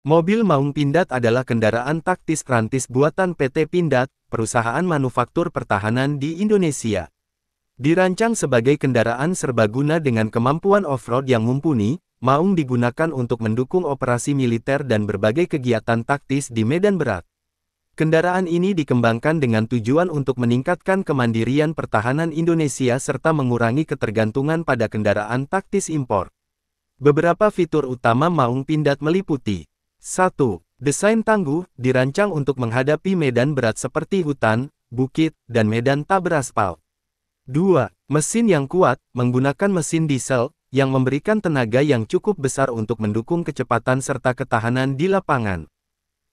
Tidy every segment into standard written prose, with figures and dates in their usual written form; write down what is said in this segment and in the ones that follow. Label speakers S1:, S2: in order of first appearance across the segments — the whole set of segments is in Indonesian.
S1: Mobil Maung Pindad adalah kendaraan taktis rantis buatan PT Pindad, perusahaan manufaktur pertahanan di Indonesia. Dirancang sebagai kendaraan serbaguna dengan kemampuan off-road yang mumpuni, Maung digunakan untuk mendukung operasi militer dan berbagai kegiatan taktis di medan berat. Kendaraan ini dikembangkan dengan tujuan untuk meningkatkan kemandirian pertahanan Indonesia serta mengurangi ketergantungan pada kendaraan taktis impor. Beberapa fitur utama Maung Pindad meliputi 1. Desain tangguh, dirancang untuk menghadapi medan berat seperti hutan, bukit, dan medan tak beraspal. 2. Mesin yang kuat, menggunakan mesin diesel, yang memberikan tenaga yang cukup besar untuk mendukung kecepatan serta ketahanan di lapangan.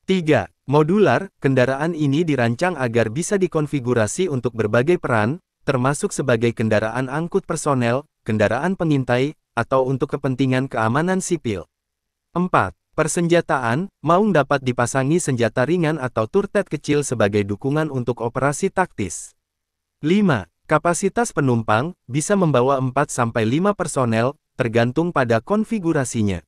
S1: 3. Modular, kendaraan ini dirancang agar bisa dikonfigurasi untuk berbagai peran, termasuk sebagai kendaraan angkut personel, kendaraan pengintai, atau untuk kepentingan keamanan sipil. 4. Persenjataan, Maung dapat dipasangi senjata ringan atau turret kecil sebagai dukungan untuk operasi taktis. 5. Kapasitas penumpang, bisa membawa 4-5 personel, tergantung pada konfigurasinya.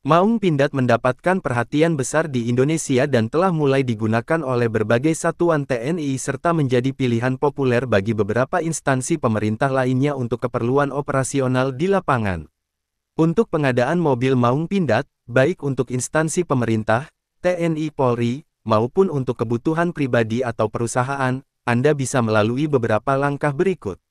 S1: Maung Pindad mendapatkan perhatian besar di Indonesia dan telah mulai digunakan oleh berbagai satuan TNI serta menjadi pilihan populer bagi beberapa instansi pemerintah lainnya untuk keperluan operasional di lapangan. Untuk pengadaan mobil Maung Pindad, baik untuk instansi pemerintah, TNI Polri, maupun untuk kebutuhan pribadi atau perusahaan, Anda bisa melalui beberapa langkah berikut.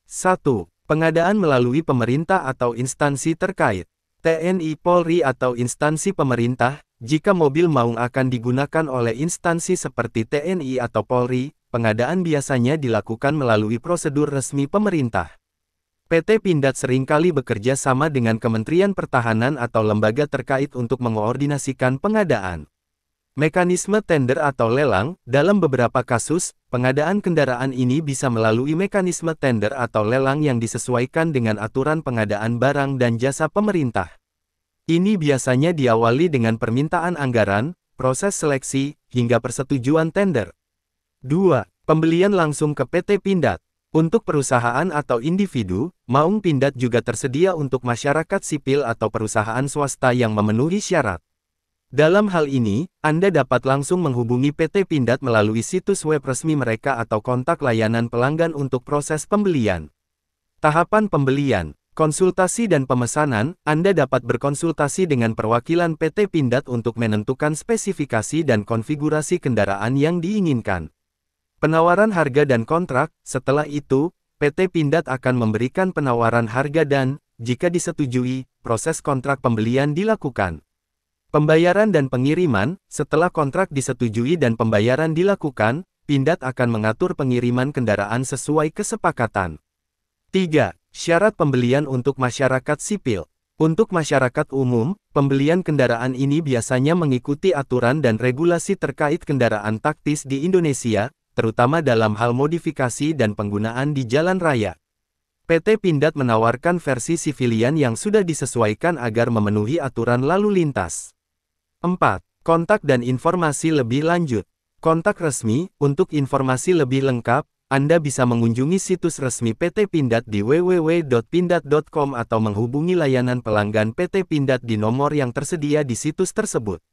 S1: 1. Pengadaan melalui pemerintah atau instansi terkait. TNI Polri atau instansi pemerintah, jika mobil Maung akan digunakan oleh instansi seperti TNI atau Polri, pengadaan biasanya dilakukan melalui prosedur resmi pemerintah. PT Pindad seringkali bekerja sama dengan Kementerian Pertahanan atau lembaga terkait untuk mengoordinasikan pengadaan. Mekanisme tender atau lelang, dalam beberapa kasus, pengadaan kendaraan ini bisa melalui mekanisme tender atau lelang yang disesuaikan dengan aturan pengadaan barang dan jasa pemerintah. Ini biasanya diawali dengan permintaan anggaran, proses seleksi, hingga persetujuan tender. 2. Pembelian langsung ke PT Pindad. Untuk perusahaan atau individu, Maung Pindad juga tersedia untuk masyarakat sipil atau perusahaan swasta yang memenuhi syarat. Dalam hal ini, Anda dapat langsung menghubungi PT Pindad melalui situs web resmi mereka atau kontak layanan pelanggan untuk proses pembelian. Tahapan pembelian, konsultasi dan pemesanan, Anda dapat berkonsultasi dengan perwakilan PT Pindad untuk menentukan spesifikasi dan konfigurasi kendaraan yang diinginkan. Penawaran harga dan kontrak, setelah itu, PT Pindad akan memberikan penawaran harga dan, jika disetujui, proses kontrak pembelian dilakukan. Pembayaran dan pengiriman, setelah kontrak disetujui dan pembayaran dilakukan, Pindad akan mengatur pengiriman kendaraan sesuai kesepakatan. 3. Syarat pembelian untuk masyarakat sipil. Untuk masyarakat umum, pembelian kendaraan ini biasanya mengikuti aturan dan regulasi terkait kendaraan taktis di Indonesia, terutama dalam hal modifikasi dan penggunaan di jalan raya. PT Pindad menawarkan versi sivilian yang sudah disesuaikan agar memenuhi aturan lalu lintas. 4. Kontak dan informasi lebih lanjut. Kontak resmi, untuk informasi lebih lengkap, Anda bisa mengunjungi situs resmi PT Pindad di www.pindad.com atau menghubungi layanan pelanggan PT Pindad di nomor yang tersedia di situs tersebut.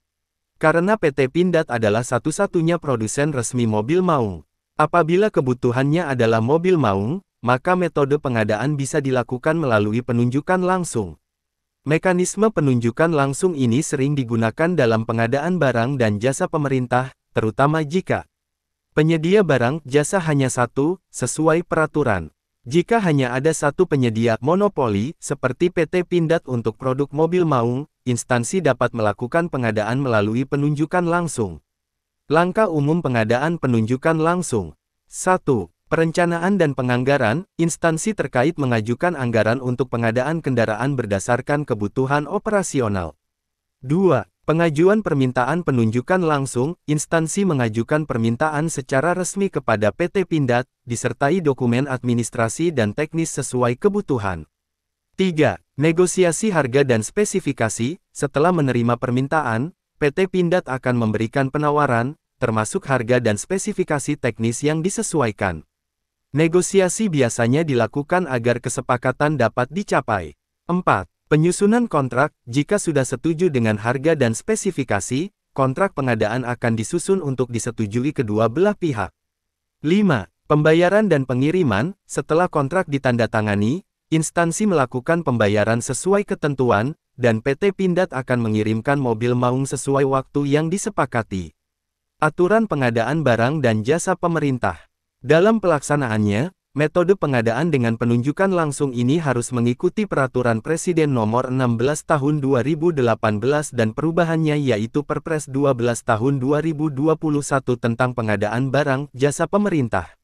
S1: Karena PT Pindad adalah satu-satunya produsen resmi mobil Maung. Apabila kebutuhannya adalah mobil Maung, maka metode pengadaan bisa dilakukan melalui penunjukan langsung. Mekanisme penunjukan langsung ini sering digunakan dalam pengadaan barang dan jasa pemerintah, terutama jika penyedia barang jasa hanya satu, sesuai peraturan. Jika hanya ada satu penyedia monopoli, seperti PT Pindad untuk produk mobil Maung, instansi dapat melakukan pengadaan melalui penunjukan langsung. Langkah umum pengadaan penunjukan langsung. 1. Perencanaan dan penganggaran, instansi terkait mengajukan anggaran untuk pengadaan kendaraan berdasarkan kebutuhan operasional. 2. Pengajuan permintaan penunjukan langsung, instansi mengajukan permintaan secara resmi kepada PT Pindad, disertai dokumen administrasi dan teknis sesuai kebutuhan. 3. Negosiasi harga dan spesifikasi, setelah menerima permintaan, PT Pindad akan memberikan penawaran, termasuk harga dan spesifikasi teknis yang disesuaikan. Negosiasi biasanya dilakukan agar kesepakatan dapat dicapai. 4. Penyusunan kontrak, jika sudah setuju dengan harga dan spesifikasi, kontrak pengadaan akan disusun untuk disetujui kedua belah pihak. 5. Pembayaran dan pengiriman, setelah kontrak ditandatangani, instansi melakukan pembayaran sesuai ketentuan, dan PT Pindad akan mengirimkan mobil maung sesuai waktu yang disepakati. Aturan pengadaan barang dan jasa pemerintah. Dalam pelaksanaannya, metode pengadaan dengan penunjukan langsung ini harus mengikuti Peraturan Presiden Nomor 16 Tahun 2018 dan perubahannya yaitu Perpres 12 Tahun 2021 tentang pengadaan barang, jasa pemerintah.